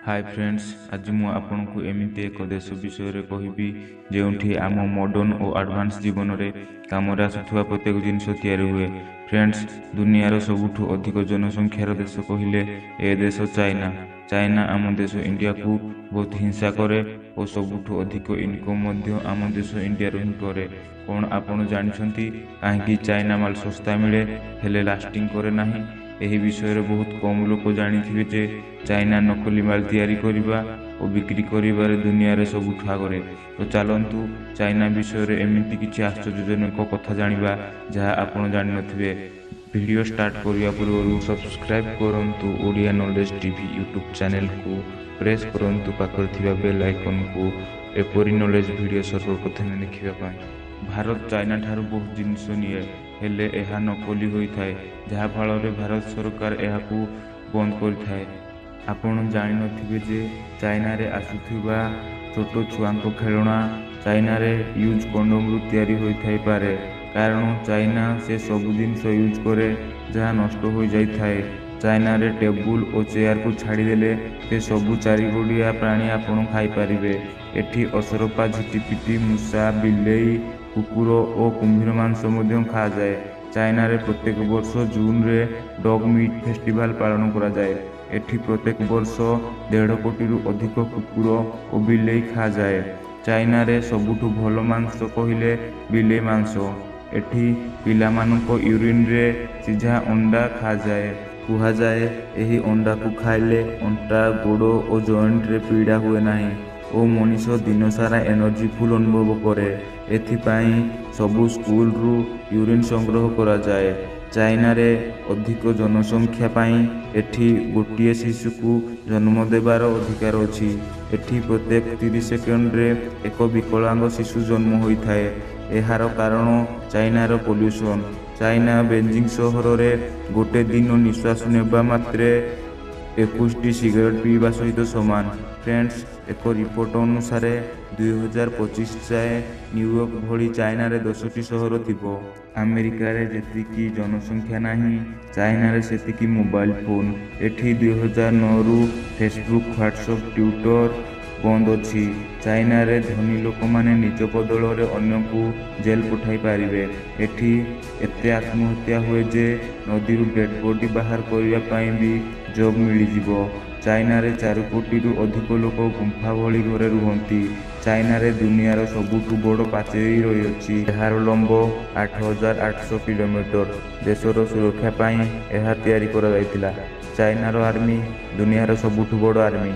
Hi friends, आज मु आपनको एमिति एक देश विषय कहबी जेउठी आम मॉडर्न और एडवांस जीवन रे कामरे आसुवा प्रत्येक जिनस तैयारी हुए। फ्रेंड्स, दुनियार सबुठु अधिक जनसंख्यार देश कहले ए देश चाइना। चाइना आम देश इंडिया को बहुत हिंसा करे और सबुठु अधिक इनकम आम देश इंडिया ही करे। कौन आपन जानते कहीं चाइना माल सस्ता मिले हेले लास्टिंग करे नहीं? यही विषय रे बहुत कम लोक जानिथिबे जे चाइना नकली माल तैयारी करिबा और बिक्री करिबारे दुनिया रे सबुठु आगरे। तो चलंतु चाइना विषय रे एमिति किछि आश्चर्यजनक कथा जानिबा जहाँ आपण जानि नथिबे। वीडियो स्टार्ट करिया पूर्व सब्सक्राइब करंतु Odia knowledge TV YouTube channel को प्रेस करंतु पाखर थिबा बेल आइकन को एपरी नॉलेज वीडियो सर्वप्रथम देखिबा पाए। भारत चाइना ठारू बहुत जिनिस निए हेले एहा नकली होइथाय, जहा फଳରେ भारत सरकार एहाकू बंद करिथाय। आपण जानि नथिबे जे चाइना रे आसुथिबा छोटो छुआंको खेलना चाइना रे यूज कंडोम रु तैयारी होइथाय पारे, कारण चाइना से सब जिनिस यूज करे जहा नष्ट हो जाइथाय। चाइना रे टेबुल और चेयर को छाड़ी देले से सबु चारि गोड़िया प्राणी आपण खाई पारिबे। एठी असरपा, झिटिपिटी, मूषा, बिलेई, कुकुर और कुम्भीर मांस मध्य खा जाए। चाइना रे प्रत्येक वर्ष जून रे डॉग मीट फेस्टिवल पालन करा जाए। एठी प्रत्येक वर्ष 1.5 कोटी रु अधिक कुकुर और बिलेई खा जाए। चाइना रे सबुठु भल मांस कहिले बिलेई मांस। एठी पिलामानंको यूरिन रे सीधा अंडा खा जाए। कुहा जाए एही अंडा को खाइले अंटा, गोड़ और जॉइंट रे पीड़ा हुए नहीं और मनीष दिन सारा एनर्जी फुल अनुभव करे। एथिपाई सबु स्कूल रु यूरिन संग्रह करा जाए। चाइना रे अधिक जनसंख्या पाई एठी गोटिए शिशु को जन्म देबार अधिकार अछि। एठी प्रत्येक 30 सेकेंड रे एक विकलांग शिशु जन्म होइथाय। एहार कारण चाइनार पॉल्यूशन। चाइना बेजिंग सहर रे गोटे दिन निश्वास नेबा मात्रे 21टी सिगरेट पीवा सहित समान। फ्रेंड्स, एक रिपोर्ट अनुसार 2025 जाए न्यूयॉर्क भली चाइना रे 10टी सहर थिबो। अमेरिका रे जेतिकी जनसंख्या नाही, चाइना रे सेतिकी मोबाइल फोन। एठी 2009 रु फेसबुक, व्हाट्सएप, ट्विटर बंद अछि। चाइना रे धनी लोक माने निज बदल रे अन्य को जेल पठाई पारिबे। एठी एते आत्महत्या हुए जे नदी रु डेड बॉडी बाहर करिया पाई भी जॉब मिली जिवो। चाइना रे 4 कोटी रु अधिक लोक गुंफा भली घरे रुहंती। चाइना रे दुनियार सबुठु बड़ पाचेरी रही अछि। एहार लंब 8800 किलोमीटर। देशर सुरक्षा पाई एहा तैयारी करा जायतिला। चाइनार आर्मी दुनियार सबुठु बड़ आर्मी।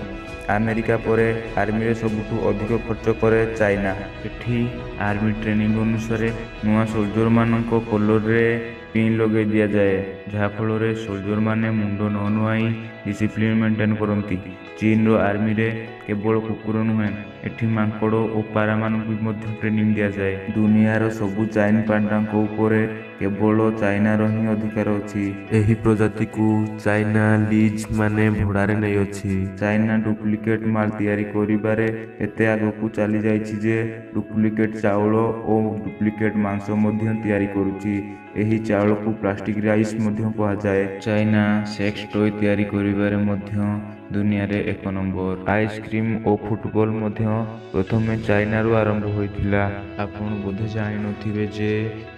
अमेरिका परे आर्मी रे सबुठु अधिक खर्च करे चाइना। एठी आर्मी ट्रेनिंग अनुसार नुआ सोल्जर मानक कलर रे पिन लगे दिया जाए, जहा फल रे सोल्जर माने मुंड न नुआई डिसिप्लिन मेंटेन करती। चीन रो आर्मी रे केवल कुकुर नुहे, एठी मांकड़ और पारा मानक भी ट्रेनिंग दिया जाए। दुनियार सबु चाइन पांडा उपरे केवल चाइना रो ही अधिकार अछि। एही प्रजाति को चाइना लीज माने भड़ारे नै अछि। चाइना डुप्लिकेट माल तैयारी करिबारे एते आगकू चली जाइछि जे डुप्लिकेट चाउल और डुप्लिकेट मांस मध्य तैयारी करुछि। एही चाउल को प्लास्टिक राइस मध्य कहा जाए। चाइना सेक्स टॉय तैयारी करिबारे मध्य दुनिया रे 1 नंबर। आइसक्रीम और फुटबॉल मध्य प्रथमे चाइना रु आरंभ होइथिला। आपण बोधे जानि नथिबे जे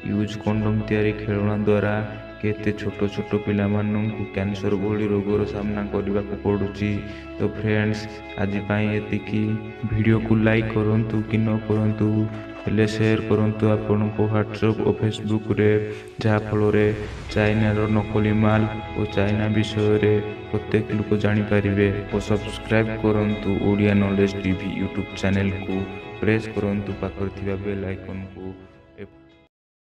यूज कंडोम तैयारी खेलना द्वारा केते छोट छोट पिला माननकु कैंसर भली रोगर सामना करने को पड़ुची। तो फ्रेंड्स, आज पाई एतिकी। वीडियो को लाइक करंतु कि न करंतु हेले शेयर करंतु आपण को व्हाट्सएप और फेसबुक रे, जहा फल रे चाइना रो नकली माल और चाइना विषय रे प्रत्येक लोक जानि पारिबे। और सब्सक्राइब करंतु Odia knowledge TV YouTube channel को प्रेस करंतु पाखर थिबा बेल आइकन को।